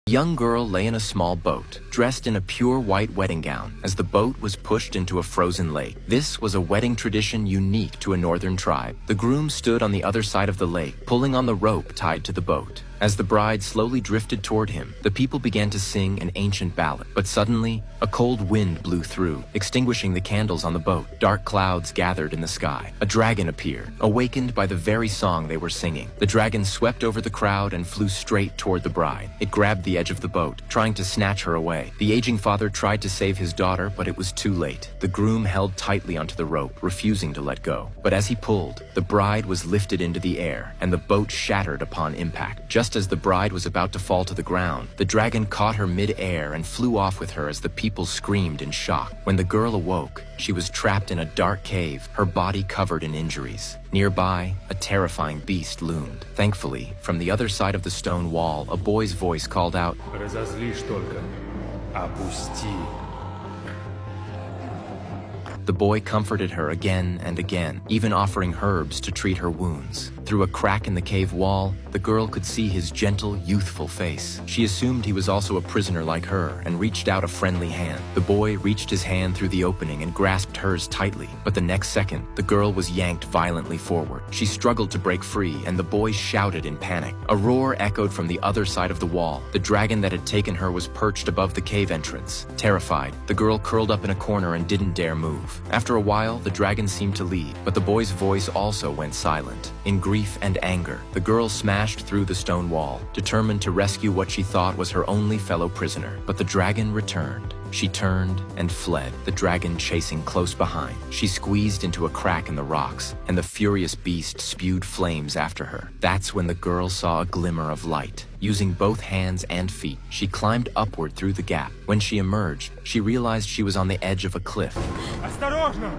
A young girl lay in a small boat, dressed in a pure white wedding gown, as the boat was pushed into a frozen lake. This was a wedding tradition unique to a northern tribe. The groom stood on the other side of the lake, pulling on the rope tied to the boat. As the bride slowly drifted toward him, the people began to sing an ancient ballad. But suddenly, a cold wind blew through, extinguishing the candles on the boat. Dark clouds gathered in the sky. A dragon appeared, awakened by the very song they were singing. The dragon swept over the crowd and flew straight toward the bride. It grabbed the edge of the boat, trying to snatch her away. The aging father tried to save his daughter, but it was too late. The groom held tightly onto the rope, refusing to let go. But as he pulled, the bride was lifted into the air, and the boat shattered upon impact. Just as the bride was about to fall to the ground, the dragon caught her mid-air and flew off with her as the people screamed in shock. When the girl awoke, she was trapped in a dark cave, her body covered in injuries. Nearby, a terrifying beast loomed. Thankfully, from the other side of the stone wall, a boy's voice called out, Разозлишь только. Опусти. The boy comforted her again and again, even offering herbs to treat her wounds. Through a crack in the cave wall, the girl could see his gentle, youthful face. She assumed he was also a prisoner like her and reached out a friendly hand. The boy reached his hand through the opening and grasped hers tightly, but the next second, the girl was yanked violently forward. She struggled to break free, and the boy shouted in panic. A roar echoed from the other side of the wall. The dragon that had taken her was perched above the cave entrance. Terrified, the girl curled up in a corner and didn't dare move. After a while, the dragon seemed to leave, but the boy's voice also went silent. In grief and anger, the girl smashed through the stone wall, determined to rescue what she thought was her only fellow prisoner. But the dragon returned. She turned and fled, the dragon chasing close behind. She squeezed into a crack in the rocks, and the furious beast spewed flames after her. That's when the girl saw a glimmer of light. Using both hands and feet, she climbed upward through the gap. When she emerged, she realized she was on the edge of a cliff. Осторожно!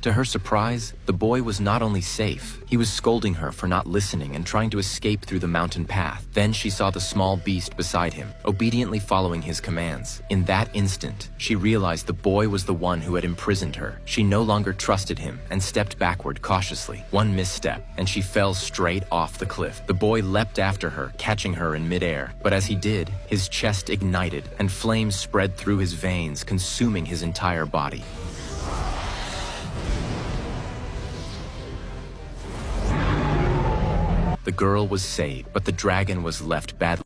To her surprise, the boy was not only safe, he was scolding her for not listening and trying to escape through the mountain path. Then she saw the small beast beside him, obediently following his commands. In that instant, she realized the boy was the one who had imprisoned her. She no longer trusted him and stepped backward cautiously. One misstep, and she fell straight off the cliff. The boy leapt after her, catching her in midair. But as he did, his chest ignited, and flames spread through his veins, consuming his entire body. The girl was saved, but the dragon was left badly